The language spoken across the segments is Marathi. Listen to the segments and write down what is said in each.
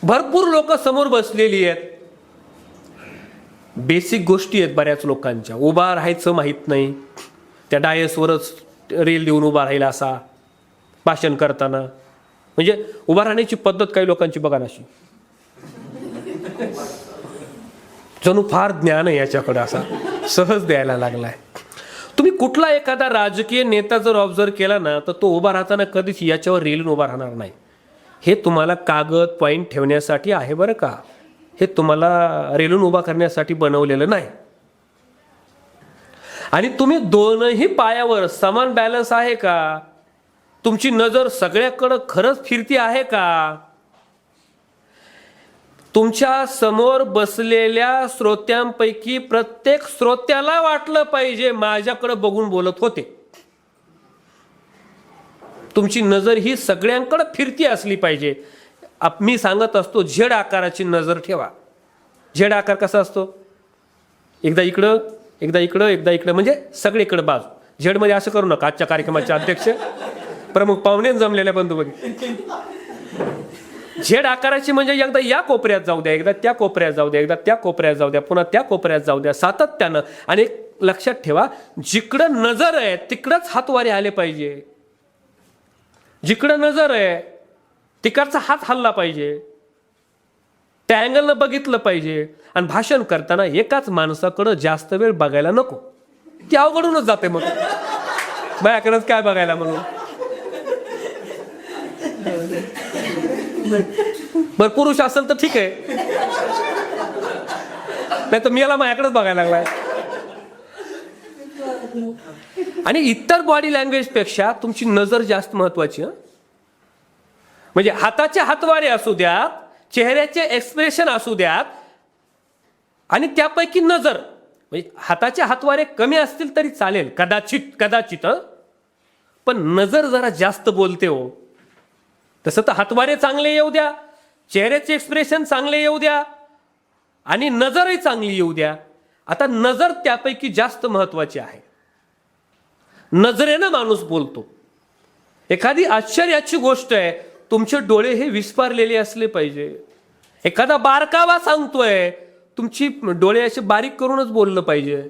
भरपूर लोक समोर बसलेली आहेत, बेसिक गोष्टी आहेत बऱ्याच लोकांच्या. उभा राहायचं माहीत नाही, त्या डायसवरच रेल देऊन उभा राहिला असा भाषण करताना. म्हणजे उभा राहण्याची पद्धत काही लोकांची बघा अशी, जणू फार ज्ञान आहे याच्याकडे, असा सहज द्यायला लागलाय. तुम्ही कुठला एखादा राजकीय नेता जर ऑब्झर्व केला ना, तर तो उभा राहताना कधीच याच्यावर रेलून उभा राहणार नाही. हे तुम्हाला कागद पॉईंट ठेवण्यासाठी आहे बरं का, हे तुम्हाला रेलून उभा करण्यासाठी बनवलेलं नाही. आणि तुम्ही दोनही पायावर समान बॅलन्स आहे का? तुमची नजर सगळ्याकडं खरंच फिरती आहे का? तुमच्या समोर बसलेल्या श्रोत्यांपैकी प्रत्येक श्रोत्याला वाटलं पाहिजे माझ्याकडे बघून बोलत होते. तुमची नजर ही सगळ्यांकडे फिरती असली पाहिजे. मी सांगत असतो झेड आकाराची नजर ठेवा. झेड आकार कसा असतो? एकदा इकडं एकदा इकडं एकदा इकडं, म्हणजे सगळीकडे बाजू. झेडमध्ये असं करू नका. आजच्या कार्यक्रमाचे अध्यक्ष प्रमुख पाहुणे जमलेल्या बंधू भगिनी, झेड आकाराची म्हणजे एकदा या कोपऱ्यात जाऊ द्या, एकदा त्या कोपऱ्यात जाऊ द्या, एकदा त्या कोपऱ्यात जाऊ द्या, पुन्हा त्या कोपऱ्यात जाऊ द्या, सातत्यानं. आणि लक्षात ठेवा, जिकडं नजर आहे तिकडंच हातवारे आले पाहिजे. जिकडं नजर आहे तिकडचा हात हल्ला पाहिजे, त्या अँगलनं बघितलं पाहिजे. आणि भाषण करताना एकाच माणसाकडं जास्त वेळ बघायला नको, ती अवघडूनच जाते. मग माझ्याकडेच काय बघायला म्हणून. बरं, पुरुष असेल तर ठीक आहे, नाही तर मी याला माझ्याकडेच बघायला लागलाय. आणि इतर बॉडी लँग्वेज पेक्षा तुमची नजर जास्त महत्वाची. म्हणजे हाताचे हातवारे असू द्यात, चेहऱ्याचे एक्सप्रेशन असू द्यात, आणि त्यापैकी नजर. म्हणजे हाताचे हातवारे कमी असतील तरी चालेल, कदाचित पण नजर जरा जास्त बोलते हो. तसं तर हातवारे चांगले येऊ द्या, चेहऱ्याचे एक्सप्रेशन चांगले येऊ द्या, आणि नजरही चांगली येऊ द्या. आता नजर त्यापैकी जास्त महत्वाची आहे. नजरेनं माणूस बोलतो. एखादी आश्चर्याची गोष्ट आहे, तुमचे डोळे हे विस्फारलेले असले पाहिजे. एखादा बारकावा सांगतोय, तुमची डोळे असे बारीक करूनच बोललं पाहिजे.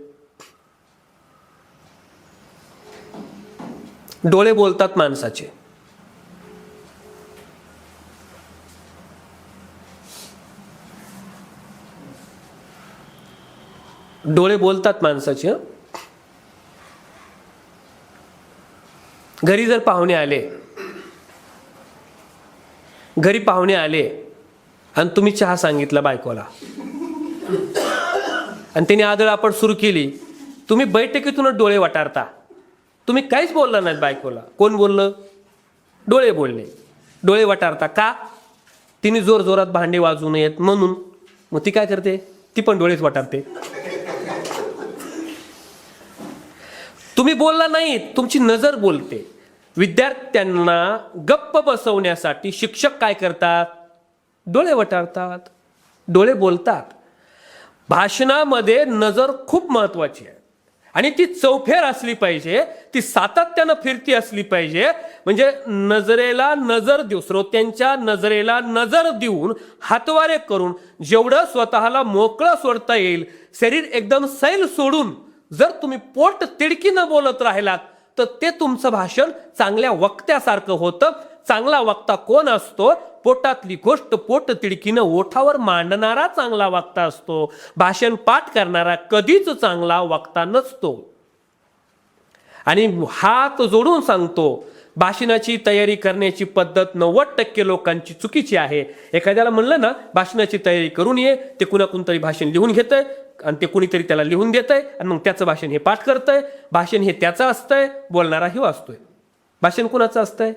डोळे बोलतात माणसाचे. डोळे बोलतात माणसाचे. घरी जर पाहुणे आले, घरी पाहुणे आले आणि तुम्ही चहा सांगितला बायकोला, आणि त्याने आदळआपट सुरू केली, तुम्ही बैठकीतूनच डोळे वटारता. तुम्ही काहीच बोलला नाहीत बायकोला. कोण बोललं? डोळे बोलले. डोळे वटारता का? तिने जोर जोरात भांडे वाजवू नयेत म्हणून. मग ती काय करते? ती पण डोळेच वटारते. तुम्ही बोलला नाही, तुमची नजर बोलते. विद्यार्थ्यांना गप्प बसवण्यासाठी शिक्षक काय करतात? डोळे वटारतात, डोळे बोलतात. भाषणामध्ये नजर खूप महत्वाची आहे, आणि ती चौफेर असली पाहिजे, ती सातत्यानं फिरती असली पाहिजे. म्हणजे नजरेला नजर देऊ, श्रोत्यांच्या नजरेला नजर देऊन हातवारे करून जेवढं स्वतःला मोकळं सोडता येईल, शरीर एकदम सैल सोडून जर तुम्ही पोट तिडकीनं बोलत राहिलात, तर ते तुमचं भाषण चांगल्या वक्त्यासारखं होतं. चांगला वक्ता कोण असतो? पोटातली गोष्ट पोट तिडकीनं ओठावर मांडणारा चांगला वक्ता असतो. भाषण पाठ करणारा कधीच चांगला वक्ता नसतो. आणि हात जोडून सांगतो, भाषणाची तयारी करण्याची पद्धत 90% लोकांची चुकीची आहे. एखाद्याला म्हणलं ना भाषणाची तयारी करून ये, ते कुणाकुण तरी भाषण लिहून घेतंय, आणि ते कुणीतरी त्याला लिहून देतंय, आणि मग त्याचं भाषण हे पाठ करतंय. भाषण हे त्याचं असतंय, बोलणारा ही असतोय. भाषण कुणाचं असतंय?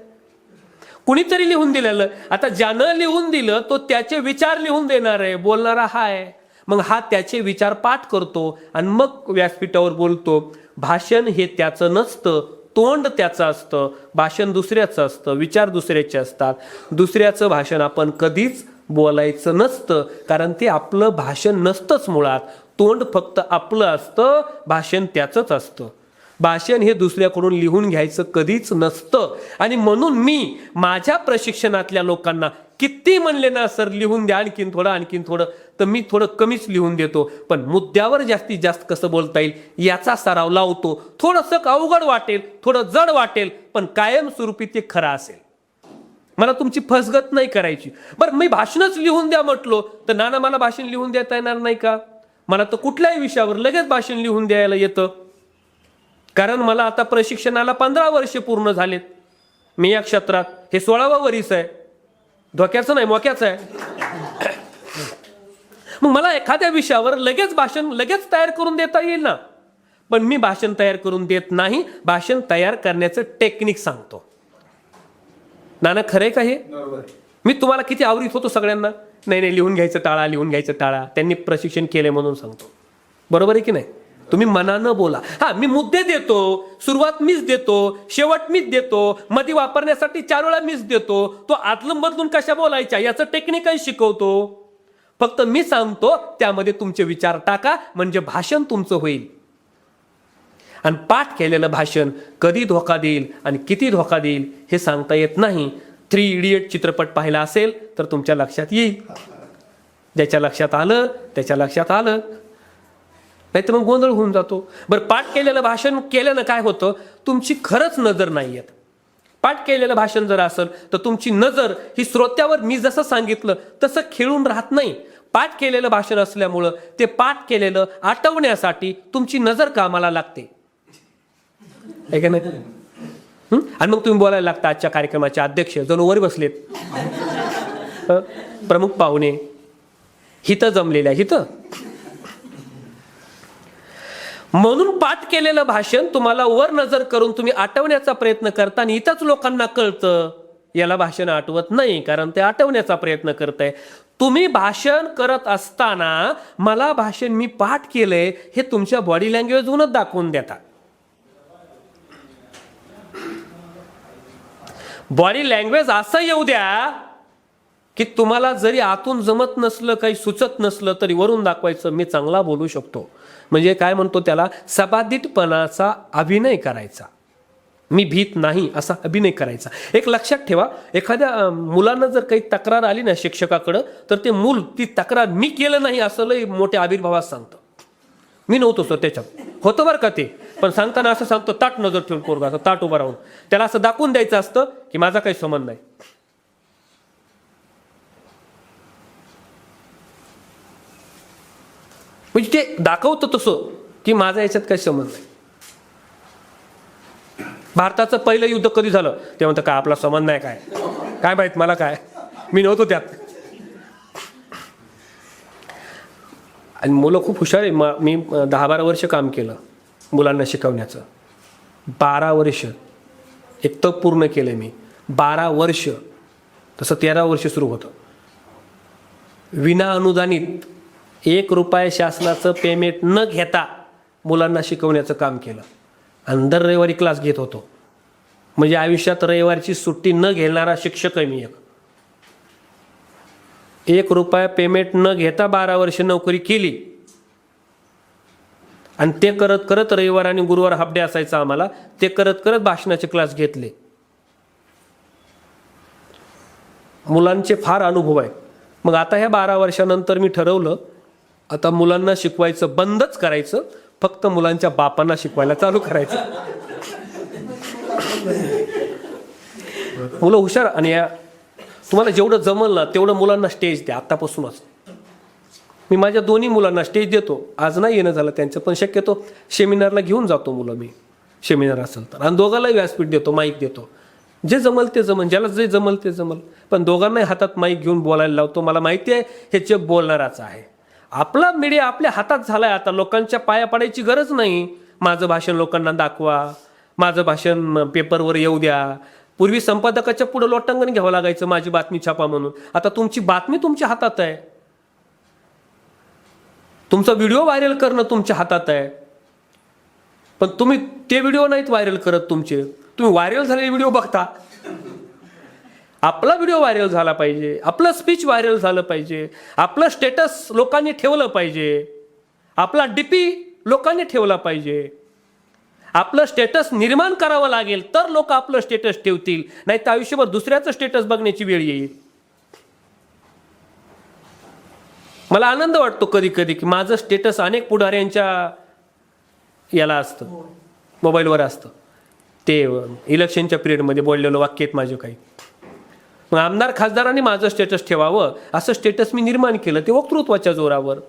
कुणीतरी लिहून दिलेलं. आता ज्यानं लिहून दिलं तो त्याचे विचार लिहून देणार आहे, बोलणारा हा आहे. मग हा त्याचे विचार पाठ करतो आणि मग व्यासपीठावर बोलतो. भाषण हे त्याचं नसतं, तोंड त्याचं असतं. भाषण दुसऱ्याचं असतं, विचार दुसऱ्याचे असतात. दुसऱ्याचं भाषण आपण कधीच बोलायचं नसतं, कारण ते आपलं भाषण नसतंच मुळात. तोंड फक्त आपलं असतं, भाषण त्याचंच असतं. भाषण हे दुसऱ्याकडून लिहून घ्यायचं कधीच नसतं. आणि म्हणून मी माझ्या प्रशिक्षणातल्या लोकांना किती म्हणले ना सर लिहून द्या आणखीन थोडं, तर मी थोडं कमीच लिहून देतो, पण मुद्द्यावर जास्तीत जास्त कसं बोलता येईल याचा सराव लावतो. थोडंसं अवघड वाटेल, थोडं जड वाटेल, पण कायमस्वरूपी ते खरं असेल. मला तुमची फसगत नाही करायची. बरं मी भाषणच लिहून द्या म्हटलो तर नाना मला भाषण लिहून देता येणार नाही का? मला तर कुठल्याही विषयावर लगेच भाषण लिहून द्यायला येतं, कारण मला आता प्रशिक्षणाला 15 वर्षे पूर्ण झालेत. मी या क्षेत्रात हे 16वं वर्ष आहे. धोक्याचं नाही, मोक्याचं आहे. मग मला एखाद्या विषयावर लगेच भाषण लगेच तयार करून देता येईल ना, पण मी भाषण तयार करून देत नाही. भाषण तयार करण्याचं टेक्निक सांगतो. नाना खरंय का हे? मी तुम्हाला किती आवडीत होतो सगळ्यांना, नाही लिहून घ्यायचं टाळा, त्यांनी प्रशिक्षण केले म्हणून सांगतो. बरोबर आहे की नाही? तुम्ही मनानं बोला. हा, मी मुद्दे देतो, सुरुवात मीच देतो, शेवट मीच देतो, मध्ये वापरण्यासाठी 4 वेळा मीच देतो. तो आदलून बदलून कशा बोलायच्या याचं टेक्निकही शिकवतो. फक्त मी सांगतो त्यामध्ये तुमचे विचार टाका, म्हणजे भाषण तुमचं होईल. आणि पाठ केलेलं भाषण कधी धोका देईल आणि किती धोका देईल हे सांगता येत नाही. 3 इडियट चित्रपट पाहिला असेल तर तुमच्या लक्षात येईल. ज्याच्या लक्षात आलं त्याच्या लक्षात आलं, नाही तर मग गोंधळ होऊन जातो. बरं, पाठ केलेलं भाषण केल्यानं काय होतं? तुमची खरंच नजर नाही येत. पाठ केलेलं भाषण जर असेल तर तुमची नजर ही श्रोत्यावर मी जसं सांगितलं तसं खेळून राहत नाही. पाठ केलेलं भाषण असल्यामुळं ते पाठ केलेलं आठवण्यासाठी तुमची नजर कामाला लागते, आहे का नाही? आणि मग तुम्ही बोलायला लागता. आजच्या कार्यक्रमाचे अध्यक्ष जणू वर बसलेत, प्रमुख पाहुणे हिथं जमलेल्या हिथं. म्हणून पाठ केलेलं भाषण तुम्हाला वर नजर करून तुम्ही आठवण्याचा प्रयत्न करता आणि इथंच लोकांना कळतं याला भाषण आठवत नाही, कारण ते आठवण्याचा प्रयत्न करताय. तुम्ही भाषण करत असताना मला भाषण मी पाठ केलंय हे तुमच्या बॉडी लँग्वेजवरूनच दाखवून देता. बॉडी लँग्वेज असं येऊ द्या की तुम्हाला जरी आतून जमत नसलं, काही सुचत नसलं, तरी वरून दाखवायचं मी चांगला बोलू शकतो. म्हणजे काय म्हणतो त्याला, सबाधितपणाचा अभिनय करायचा. मी भीत नाही असा अभिनय करायचा. एक लक्षात ठेवा, एखाद्या मुलांना जर काही तक्रार आली ना शिक्षकाकडं, तर ते मूल ती तक्रार मी केलं नाही असं लय मोठ्या आविर्भावात सांगतं. मी नव्हतो सर त्याच्यात, होतं बरं का ते, पण सांगताना असं सांगतो ताट नजर ठेवून पोरगा असं ताट उभं राहून त्याला असं दाखवून द्यायचं असतं की माझा काही संबंध नाही. म्हणजे ते दाखवतं तसं की माझा याच्यात काही संबंध नाही. भारताचं पहिलं युद्ध कधी झालं ते म्हणतं काय आपला संबंध नाही, काय माहित मला, काय मी नव्हतो त्यात. आणि मुलं खूप हुशार आहे. मी 10-12 वर्ष काम केलं मुलांना शिकवण्याचं. 12 वर्ष एक तप पूर्ण केलं मी. 12 वर्ष, तसं 13 वर्ष सुरू होतं. विना अनुदानित 1 रुपया शासनाचं पेमेंट न घेता मुलांना शिकवण्याचं काम केलं. आणि दर रविवारी क्लास घेत होतो. म्हणजे आयुष्यात रविवारची सुट्टी न घेणारा शिक्षक आहे मी. 1 रुपया पेमेंट न घेता 12 वर्ष नोकरी केली. आणि ते करत करत रविवार आणि गुरुवार हाफ डे असायचा आम्हाला. ते करत करत भाषणाचे क्लास घेतले. मुलांचे फार अनुभव आहे. मग आता ह्या 12 वर्षानंतर मी ठरवलं आता मुलांना शिकवायचं बंदच करायचं, फक्त मुलांच्या बापांना शिकवायला चालू करायचं. मुलं हुशार. आणि या तुम्हाला जेवढं जमल ना तेवढं मुलांना स्टेज द्या आत्तापासूनच. मी माझ्या दोन्ही मुलांना स्टेज देतो. आज नाही येणं झालं त्यांचं, पण शक्यतो सेमिनारला घेऊन जातो मुलं मी, सेमिनार असेल तर. आणि दोघांनाही व्यासपीठ देतो, माईक देतो. जे जमल ते जमल, ज्याला जे जमल ते जमल, पण दोघांनाही हातात माईक घेऊन बोलायला लावतो. मला माहिती आहे हे जग बोलणाराच आहे. आपला मीडिया आपल्या हातात झालाय आता. लोकांच्या पाया पडायची गरज नाही. माझं भाषण लोकांना दाखवा, माझं भाषण पेपरवर येऊ द्या. पूर्वी संपादकाच्या पुढे लोटांगण घ्यावं लागायचं माझी बातमी छापा म्हणून. आता तुमची बातमी तुमच्या हातात आहे. तुमचा व्हिडिओ व्हायरल करणं तुमच्या हातात आहे. पण तुम्ही ते व्हिडिओ नाहीत व्हायरल करत तुमचे. तुम्ही व्हायरल झालेले व्हिडिओ बघता. आपला व्हिडिओ व्हायरल झाला पाहिजे, आपलं स्पीच व्हायरल झालं पाहिजे, आपलं स्टेटस लोकांनी ठेवलं पाहिजे, आपला डीपी लोकांनी ठेवला पाहिजे. आपलं स्टेटस निर्माण करावं लागेल तर लोक आपलं स्टेटस ठेवतील, नाही तर आयुष्यभर दुसऱ्याचं स्टेटस बघण्याची वेळ येईल. मला आनंद वाटतो कधी कधी की माझं स्टेटस अनेक पुढाऱ्यांच्या याला असतं, मोबाईलवर असतं. ते इलेक्शनच्या पिरियडमध्ये बोललेलं वाक्य आहेत माझे काही. मग आमदार खासदारांनी माझं स्टेटस ठेवावं असं स्टेटस मी निर्माण केलं, ते वक्तृत्वाच्या जोरावर.